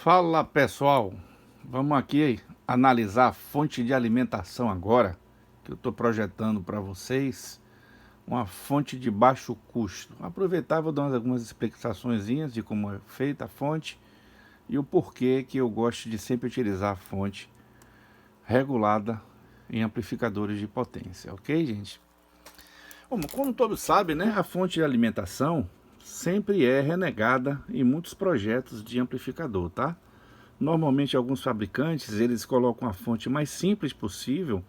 Fala pessoal, vamos aqui analisar a fonte de alimentação agora, que eu estou projetando para vocês, uma fonte de baixo custo. Aproveitar, vou dar algumas explicações de como é feita a fonte e o porquê que eu gosto de sempre utilizar a fonte regulada em amplificadores de potência, ok gente? Bom, como todos sabem, né, a fonte de alimentação sempre é renegada em muitos projetos de amplificador, tá? Normalmente alguns fabricantes eles colocam a fonte mais simples possível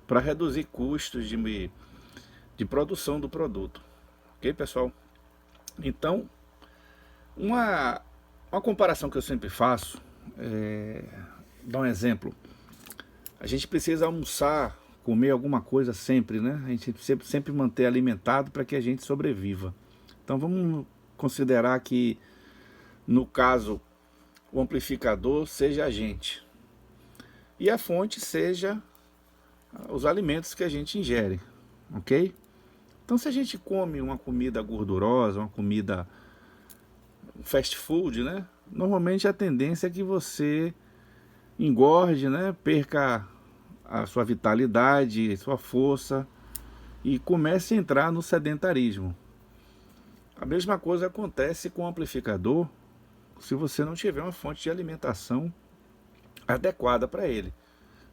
para reduzir custos de produção do produto, ok pessoal? Então, uma comparação que eu sempre faço, dar um exemplo, a gente precisa almoçar, comer alguma coisa sempre, né? A gente sempre manter alimentado para que a gente sobreviva. Então vamos considerar que, no caso, o amplificador seja a gente e a fonte seja os alimentos que a gente ingere, ok? Então se a gente come uma comida gordurosa, uma comida fast food, né? Normalmente a tendência é que você engorde, né? Perca a sua vitalidade, sua força e comece a entrar no sedentarismo. A mesma coisa acontece com o amplificador se você não tiver uma fonte de alimentação adequada para ele.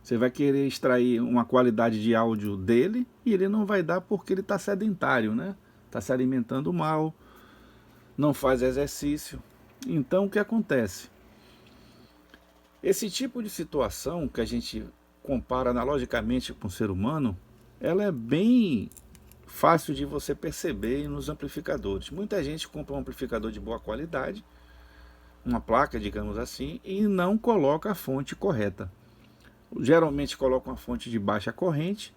Você vai querer extrair uma qualidade de áudio dele e ele não vai dar porque ele está sedentário, né? Está se alimentando mal, não faz exercício. Então o que acontece? Esse tipo de situação que a gente compara analogicamente com o ser humano, ela é bem fácil de você perceber nos amplificadores. Muita gente compra um amplificador de boa qualidade, uma placa, digamos assim, e não coloca a fonte correta. Geralmente coloca uma fonte de baixa corrente,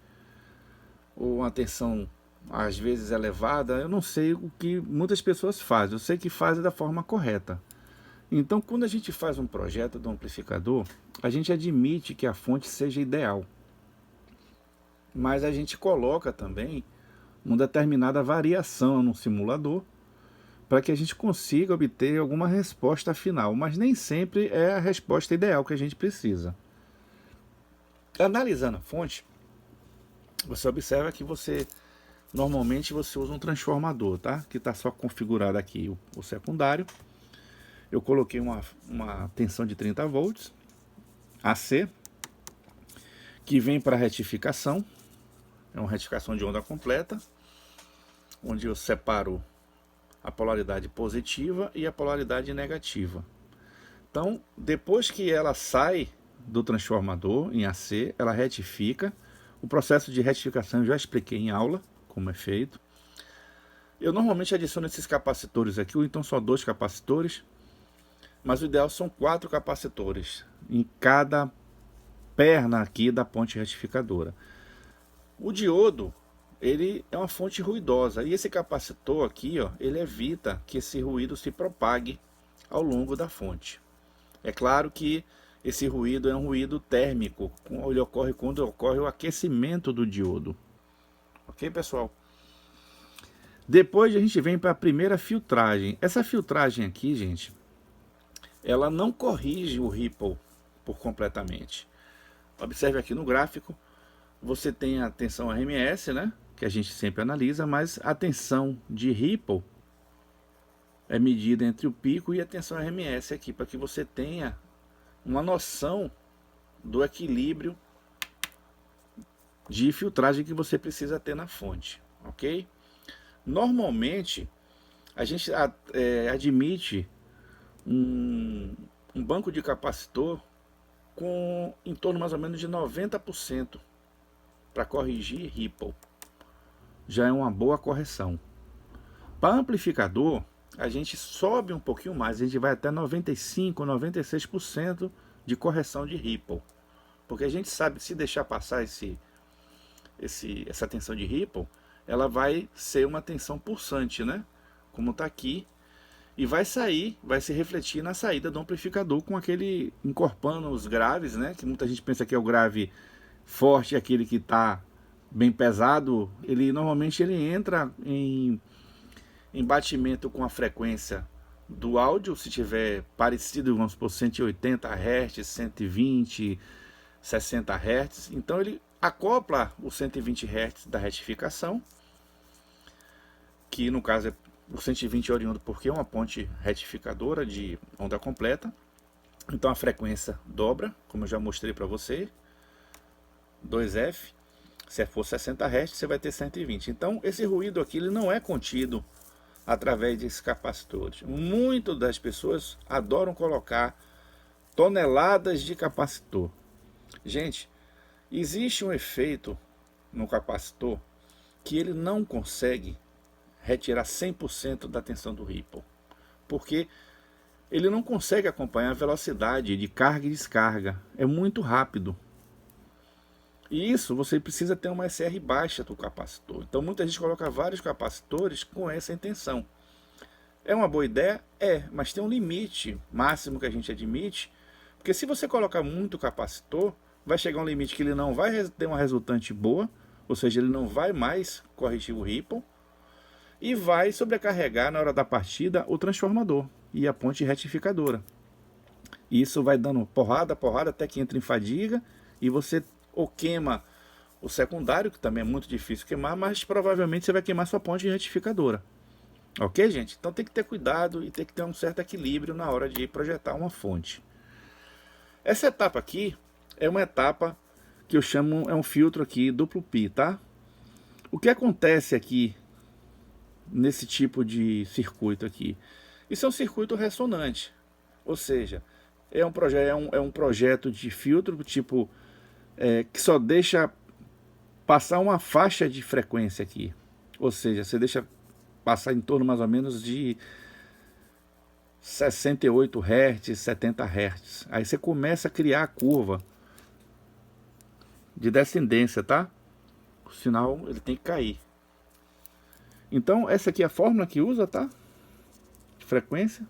ou uma tensão às vezes elevada. Eu não sei o que muitas pessoas fazem, eu sei que fazem da forma correta. Então, quando a gente faz um projeto do amplificador, a gente admite que a fonte seja ideal, mas a gente coloca também uma determinada variação no simulador para que a gente consiga obter alguma resposta final, mas nem sempre é a resposta ideal que a gente precisa. Analisando a fonte, você observa que normalmente você usa um transformador, tá? Que está só configurado aqui o secundário. Eu coloquei uma tensão de 30 volts AC, que vem para retificação. É uma retificação de onda completa, onde eu separo a polaridade positiva e a polaridade negativa. Então, depois que ela sai do transformador em AC, ela retifica. O processo de retificação eu já expliquei em aula como é feito. Eu normalmente adiciono esses capacitores aqui, ou então só 2 capacitores, mas o ideal são 4 capacitores em cada perna aqui da ponte retificadora. O diodo, ele é uma fonte ruidosa, e esse capacitor aqui, ó, ele evita que esse ruído se propague ao longo da fonte. É claro que esse ruído é um ruído térmico, ele ocorre quando ocorre o aquecimento do diodo. Ok, pessoal? Depois a gente vem para a primeira filtragem. Essa filtragem aqui, gente, ela não corrige o ripple por completamente. Observe aqui no gráfico, você tem a tensão RMS, né, que a gente sempre analisa, mas a tensão de ripple é medida entre o pico e a tensão RMS aqui, para que você tenha uma noção do equilíbrio de filtragem que você precisa ter na fonte, ok? Normalmente a gente admite um banco de capacitor com em torno mais ou menos de 90% para corrigir ripple. Já é uma boa correção. Para amplificador, a gente sobe um pouquinho mais, a gente vai até 95, 96% de correção de ripple. Porque a gente sabe que se deixar passar essa tensão de ripple, ela vai ser uma tensão pulsante, né? Como está aqui. E vai se refletir na saída do amplificador com aquele encorpando os graves, né? Que muita gente pensa que é o grave forte, aquele que está bem pesado. Ele normalmente entra em batimento com a frequência do áudio, se tiver parecido, vamos por 180 Hz, 120, 60 Hz, então ele acopla os 120 Hz da retificação, que no caso é o 120 oriundo porque é uma ponte retificadora de onda completa. Então a frequência dobra, como eu já mostrei para você, 2F. Se for 60 Hz, você vai ter 120. Então esse ruído aqui ele não é contido através desses capacitores. Muitas das pessoas adoram colocar toneladas de capacitor. Gente, existe um efeito no capacitor que ele não consegue retirar 100% da tensão do ripple, porque ele não consegue acompanhar a velocidade de carga e descarga, é muito rápido. E isso você precisa ter uma SR baixa do capacitor. Então muita gente coloca vários capacitores com essa intenção. É uma boa ideia? É, mas tem um limite máximo que a gente admite, porque se você colocar muito capacitor, vai chegar um limite que ele não vai ter uma resultante boa, ou seja, ele não vai mais corrigir o ripple, e vai sobrecarregar na hora da partida o transformador e a ponte retificadora. Isso vai dando porrada, até que entra em fadiga e você ou queima o secundário, que também é muito difícil queimar, mas provavelmente você vai queimar sua ponte retificadora. Ok, gente? Então tem que ter cuidado e tem que ter um certo equilíbrio na hora de projetar uma fonte. Essa etapa aqui é uma etapa que eu chamo, é um filtro aqui duplo pi, tá? O que acontece aqui nesse tipo de circuito aqui? Isso é um circuito ressonante, ou seja, é um projeto de filtro tipo que só deixa passar uma faixa de frequência aqui, ou seja, você deixa passar em torno mais ou menos de 68 Hz, 70 Hz. Aí você começa a criar a curva de descendência, tá? O sinal ele tem que cair. Então essa aqui é a fórmula que usa, tá? De frequência.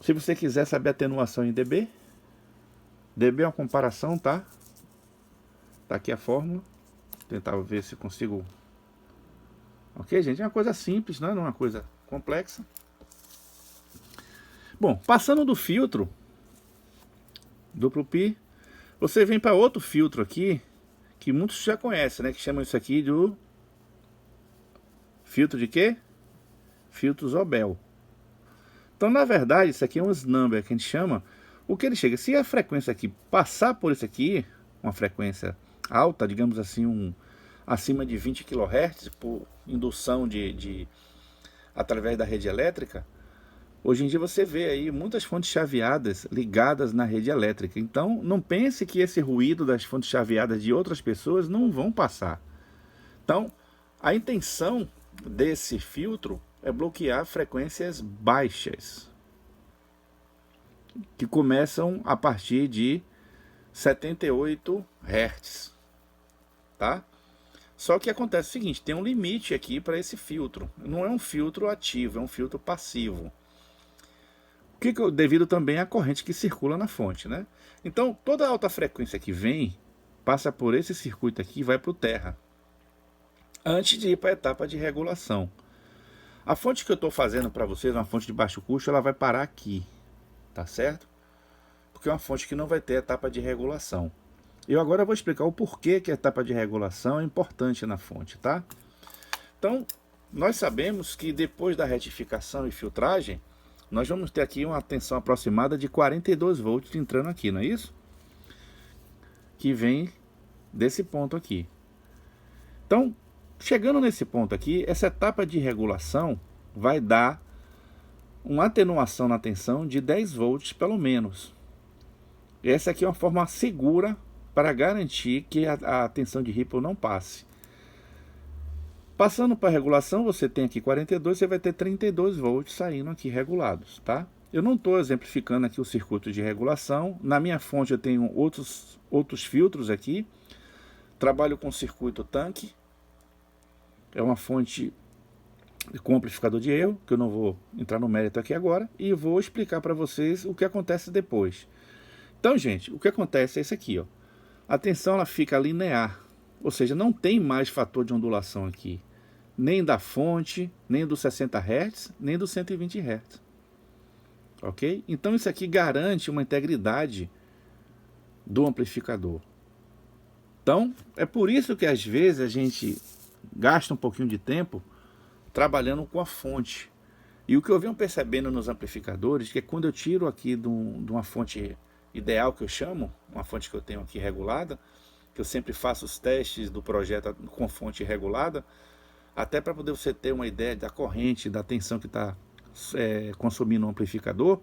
Se você quiser saber a atenuação em dB, dB é uma comparação, tá? Tá aqui a fórmula. Vou tentar ver se consigo. Ok, gente? É uma coisa simples, não é uma coisa complexa. Bom, passando do filtro duplo pi, você vem para outro filtro aqui, que muitos já conhecem, né? Que chamam isso aqui do filtro de quê? Filtro Zobel. Então, na verdade, isso aqui é um snumber que a gente chama. O que ele chega? Se a frequência aqui passar por isso aqui, uma frequência alta, digamos assim, acima de 20 kHz por indução através da rede elétrica, hoje em dia você vê aí muitas fontes chaveadas ligadas na rede elétrica. Então, não pense que esse ruído das fontes chaveadas de outras pessoas não vão passar. Então, a intenção desse filtro é bloquear frequências baixas, que começam a partir de 78 Hz, tá? Só que acontece o seguinte, tem um limite aqui para esse filtro. Não é um filtro ativo, é um filtro passivo. Devido também à corrente que circula na fonte, né? Então, toda a alta frequência que vem, passa por esse circuito aqui e vai para o terra, antes de ir para a etapa de regulação. A fonte que eu estou fazendo para vocês, uma fonte de baixo custo, ela vai parar aqui, tá certo? Porque é uma fonte que não vai ter etapa de regulação. Eu agora vou explicar o porquê que a etapa de regulação é importante na fonte, tá? Então, nós sabemos que depois da retificação e filtragem, nós vamos ter aqui uma tensão aproximada de 42 volts entrando aqui, não é isso? Que vem desse ponto aqui. Então, chegando nesse ponto aqui, essa etapa de regulação vai dar uma atenuação na tensão de 10 volts pelo menos. Essa aqui é uma forma segura para garantir que a tensão de ripple não passe. Passando para a regulação, você tem aqui 42, você vai ter 32 volts saindo aqui regulados, tá? Eu não estou exemplificando aqui o circuito de regulação. Na minha fonte eu tenho outros filtros aqui. Trabalho com circuito tanque. É uma fonte com amplificador de erro, que eu não vou entrar no mérito aqui agora, e vou explicar para vocês o que acontece depois. Então, gente, o que acontece é isso aqui, ó. A tensão ela fica linear, ou seja, não tem mais fator de ondulação aqui. nem da fonte, nem do 60 Hz, nem do 120 Hz. Ok? Então isso aqui garante uma integridade do amplificador. Então, é por isso que às vezes a gente gasta um pouquinho de tempo trabalhando com a fonte. E o que eu venho percebendo nos amplificadores, que é quando eu tiro aqui de uma fonte ideal que eu chamo, uma fonte que eu tenho aqui regulada, que eu sempre faço os testes do projeto com fonte regulada, até para poder você ter uma ideia da corrente, da tensão que está consumindo o amplificador,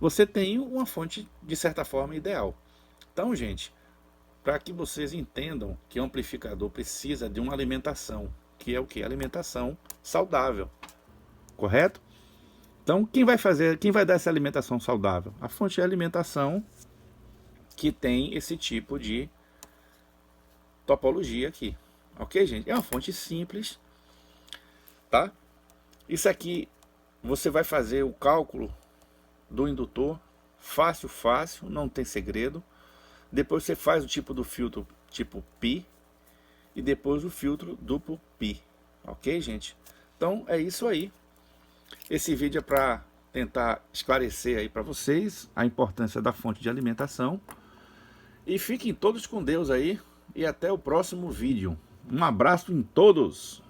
você tem uma fonte de certa forma ideal. Então, gente, para que vocês entendam que o amplificador precisa de uma alimentação, que é o que? Alimentação saudável, correto? Então, quem vai dar essa alimentação saudável? A fonte de alimentação que tem esse tipo de topologia aqui. Ok, gente? É uma fonte simples, tá? Isso aqui, você vai fazer o cálculo do indutor, fácil, não tem segredo. Depois você faz o tipo do filtro tipo pi e depois o filtro duplo pi. Ok, gente? Então, é isso aí. Esse vídeo é para tentar esclarecer aí para vocês a importância da fonte de alimentação. E fiquem todos com Deus aí e até o próximo vídeo. Um abraço em todos!